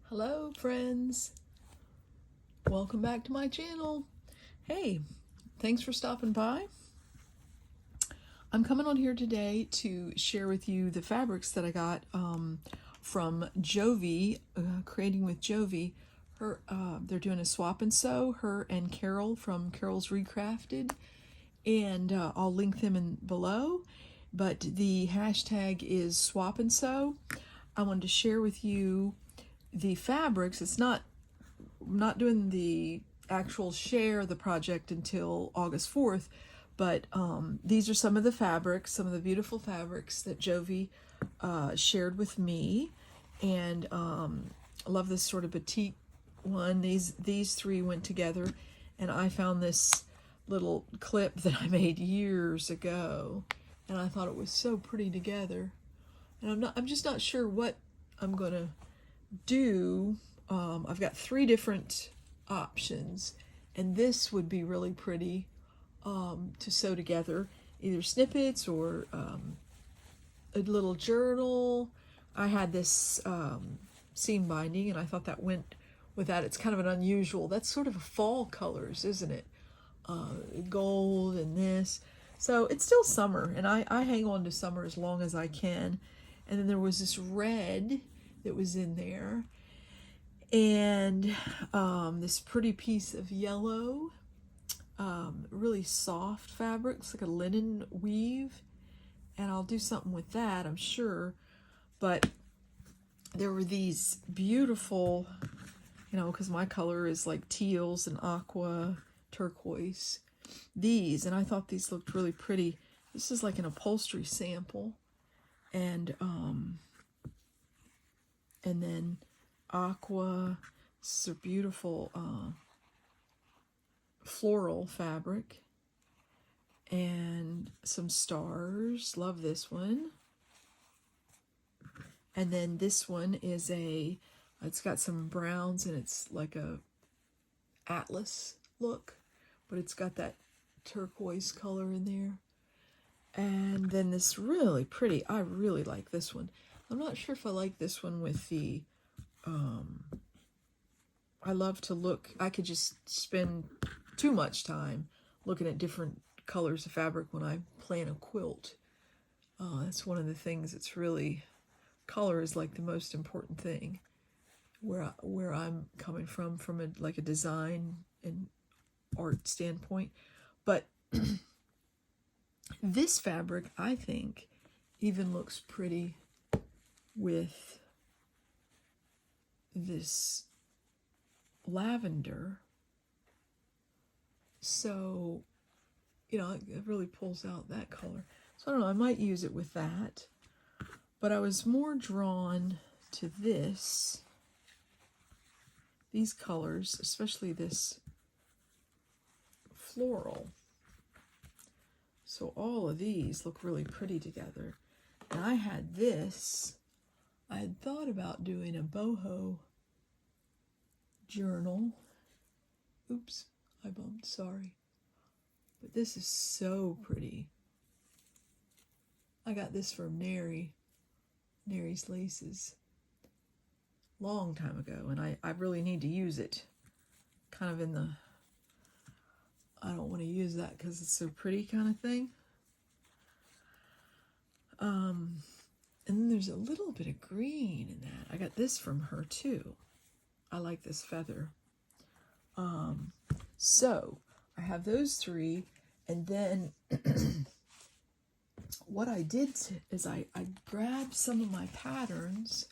Hello friends, welcome back to my channel. Hey, thanks for stopping by. I'm coming on here today to share with you the fabrics that I got from Jovi, Creating with Jovi. They're doing a swap and sew, her and Carol from Carol's Recrafted, and I'll link them in below, but the hashtag is swap and sew. I wanted to share with you the fabrics. I'm not doing the actual share of the project until August 4th, but these are some of the fabrics, some of the beautiful fabrics that Jovi shared with me. And I love this sort of batik one. These three went together, and I found this little clip that I made years ago, and I thought it was so pretty together. And I'm just not sure what I'm gonna do. I've got three different options, and this would be really pretty to sew together, either snippets or a little journal. I had this seam binding, and I thought that went with that. It's kind of an unusual, that's sort of a fall colors, isn't it? Gold and this. So it's still summer, and I hang on to summer as long as I can. And then there was this red that was in there, and this pretty piece of yellow, really soft fabric. It's like a linen weave, and I'll do something with that, I'm sure. But there were these beautiful, because my color is like teals and aqua, turquoise, and I thought these looked really pretty. This is like an upholstery sample, and then aqua. This is a beautiful floral fabric, and some stars. Love this one. And then this one is it's got some browns, and it's like a atlas look, but it's got that turquoise color in there. And then this really pretty, I really like this one. I'm not sure if I like this one with the, I love to look, I could just spend too much time looking at different colors of fabric when I plan a quilt. That's one of the things that's really, color is like the most important thing where I'm coming from like a design and art standpoint. But this fabric, I think, even looks pretty with this lavender. So, it really pulls out that color. So I don't know, I might use it with that. But I was more drawn to these colors, especially this floral. So all of these look really pretty together. And I had this, I had thought about doing a boho journal. Oops, I bumped, sorry. But this is so pretty. I got this from Nary's Laces long time ago, and I really need to use it. Kind of in the, I don't want to use that because it's so pretty kind of thing. And then there's a little bit of green in that. I got this from her too. I like this feather. So I have those three, and then what I did is I grabbed some of my patterns,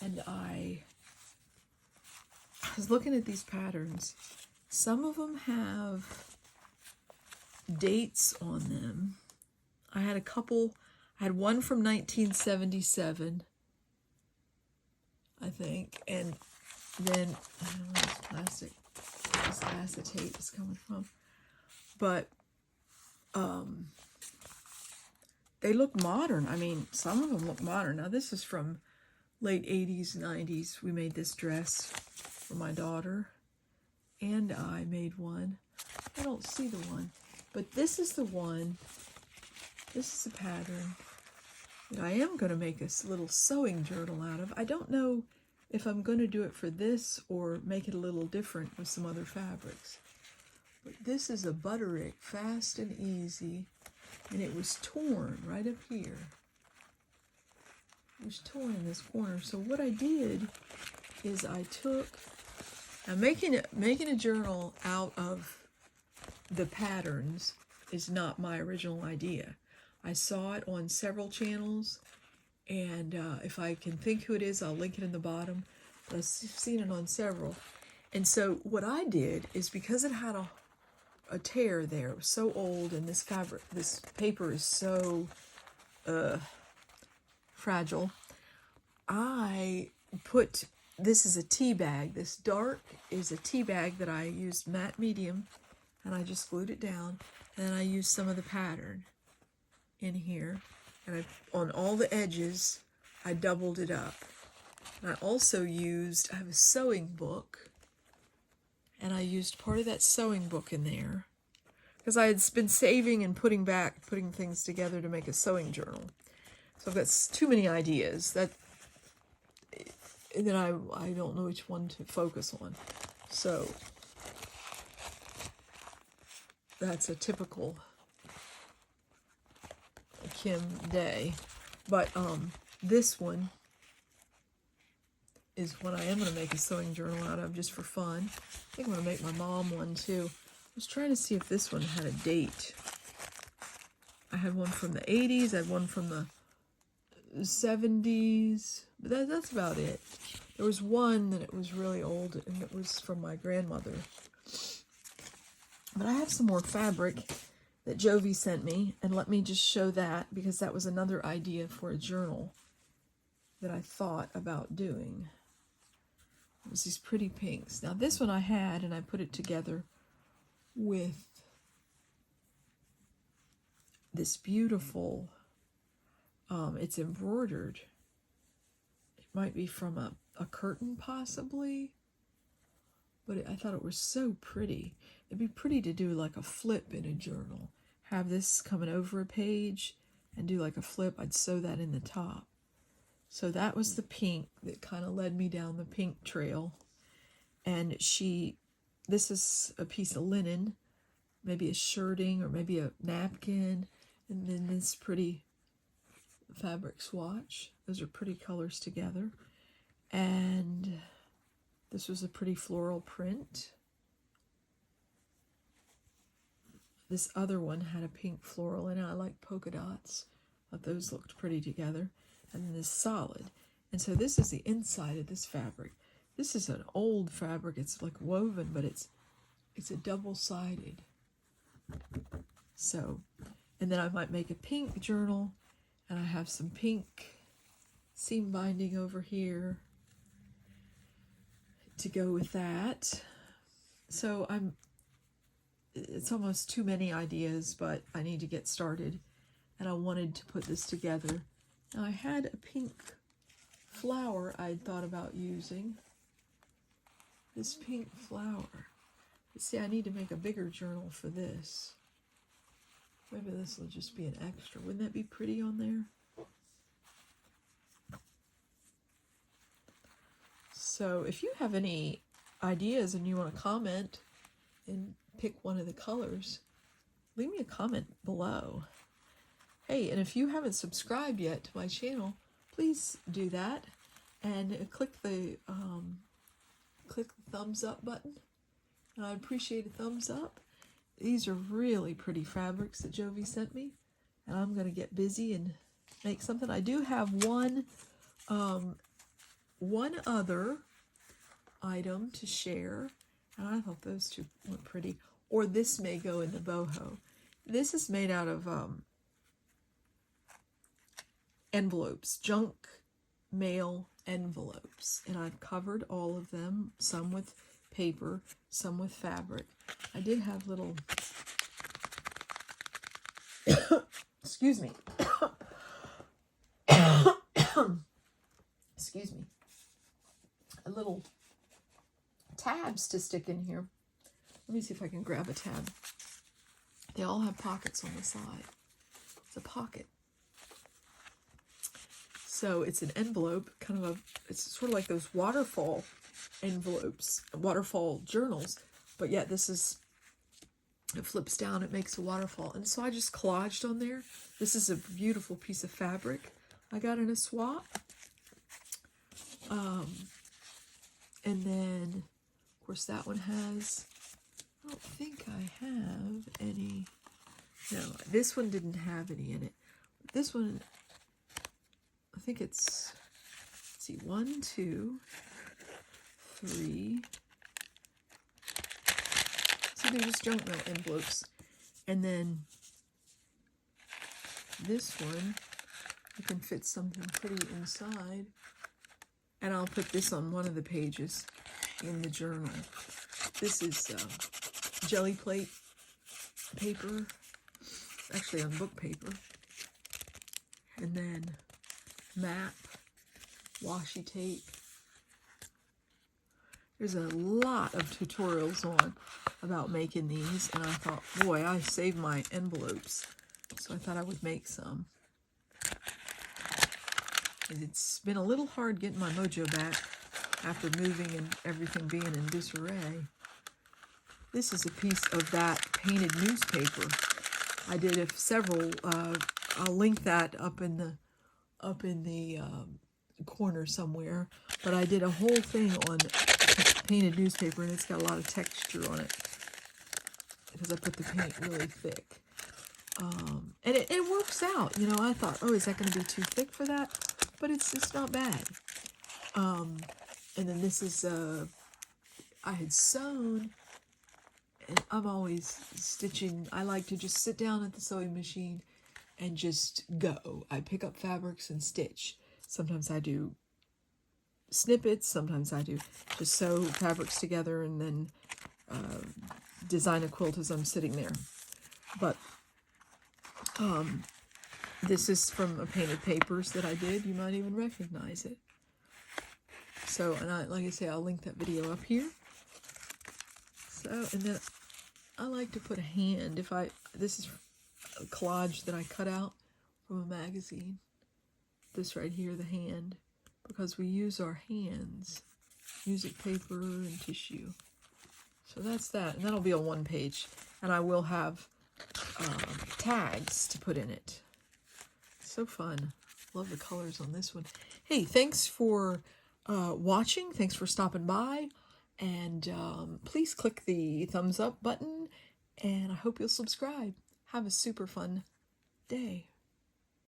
and I was looking at these patterns. Some of them have dates on them. I had a couple. I had one from 1977, I think, and then I don't know where this plastic, this acetate is coming from, but they look modern. I mean, some of them look modern. Now this is from late 80s, 90s. We made this dress for my daughter, and I made one. I don't see the one, but this is the one. This is a pattern that I am going to make a little sewing journal out of. I don't know if I'm going to do it for this or make it a little different with some other fabrics. But this is a Butterick, Fast and Easy, and it was torn right up here. It was torn in this corner. So what I did is I took, now making a journal out of the patterns is not my original idea. I saw it on several channels, and if I can think who it is, I'll link it in the bottom. But I've seen it on several. And so what I did is, because it had a tear there, it was so old, and this paper is so fragile, I put, this is a tea bag. This dark is a tea bag that I used matte medium, and I just glued it down. And then I used some of the pattern in here, and on all the edges, I doubled it up. And I also used, I have a sewing book, and I used part of that sewing book in there, because I had been saving and putting things together to make a sewing journal. So I've got too many ideas and then I don't know which one to focus on. So that's a typical Kim day. But this one is what I am going to make a sewing journal out of, just for fun. I think I'm going to make my mom one too. I was trying to see if this one had a date. I had one from the 80s, I had one from the 70s, but that's about it. There was one that it was really old, and it was from my grandmother. But I have some more fabric that Jovi sent me, and let me just show that, because that was another idea for a journal that I thought about doing. It was these pretty pinks. Now this one I had, and I put it together with this beautiful, it's embroidered. It might be from a curtain possibly, but I thought it was so pretty. It'd be pretty to do like a flip in a journal. Have this coming over a page and do like a flip. I'd sew that in the top. So that was the pink that kind of led me down the pink trail. And this is a piece of linen, maybe a shirting or maybe a napkin, and then this pretty fabric swatch. Those are pretty colors together. And this was a pretty floral print. This other one had a pink floral in it. I like polka dots. Thought those looked pretty together. And then this solid. And so this is the inside of this fabric. This is an old fabric. It's like woven, but it's a double-sided. So, and then I might make a pink journal, and I have some pink seam binding over here to go with that. So it's almost too many ideas, but I need to get started, and I wanted to put this together. Now I had a pink flower I'd thought about using. This pink flower. But see, I need to make a bigger journal for this. Maybe this will just be an extra. Wouldn't that be pretty on there? So if you have any ideas and you want to comment and pick one of the colors, leave me a comment below. Hey, and if you haven't subscribed yet to my channel, please do that, and click the thumbs up button. And I'd appreciate a thumbs up. These are really pretty fabrics that Jovi sent me, and I'm going to get busy and make something. I do have one other item to share, and I thought those two were pretty. Or this may go in the boho. This is made out of envelopes, junk mail envelopes, and I've covered all of them, some with paper, some with fabric. I did have little excuse me excuse me, a little tabs to stick in here. Let me see if I can grab a tab. They all have pockets on the side. It's a pocket. So it's an envelope, kind of it's sort of like those waterfall envelopes, waterfall journals, but yet this is, it flips down, it makes a waterfall. And so I just collaged on there. This is a beautiful piece of fabric I got in a swap. And then, of course, that one has, I don't think I have any, no, this one didn't have any in it. This one, I think it's, let's see, 1, 2, 3. So they're just junk mail envelopes. And then this one, you can fit something pretty inside. And I'll put this on one of the pages in the journal. This is jelly plate paper, actually on book paper. And then map, washi tape. There's a lot of tutorials on about making these, and I thought, boy, I saved my envelopes, so I thought I would make some. It's been a little hard getting my mojo back after moving and everything being in disarray. This is a piece of that painted newspaper. I did several. I'll link that up in the corner somewhere. But I did a whole thing on painted newspaper, and it's got a lot of texture on it because I put the paint really thick. And it works out. You know, I thought, oh, is that going to be too thick for that? But it's not bad. And then this is, I had sewn, and I'm always stitching. I like to just sit down at the sewing machine and just go. I pick up fabrics and stitch. Sometimes I do snippets, sometimes I do just sew fabrics together and then design a quilt as I'm sitting there. But this is from a painted papers that I did. You might even recognize it. So, and like I say, I'll link that video up here. So, and then I like to put a hand. This is a collage that I cut out from a magazine. This right here, the hand, because we use our hands, music paper and tissue. So that's that, and that'll be on one page. And I will have tags to put in it. So fun. Love the colors on this one. Hey, thanks for watching. Thanks for stopping by. And please click the thumbs up button. And I hope you'll subscribe. Have a super fun day.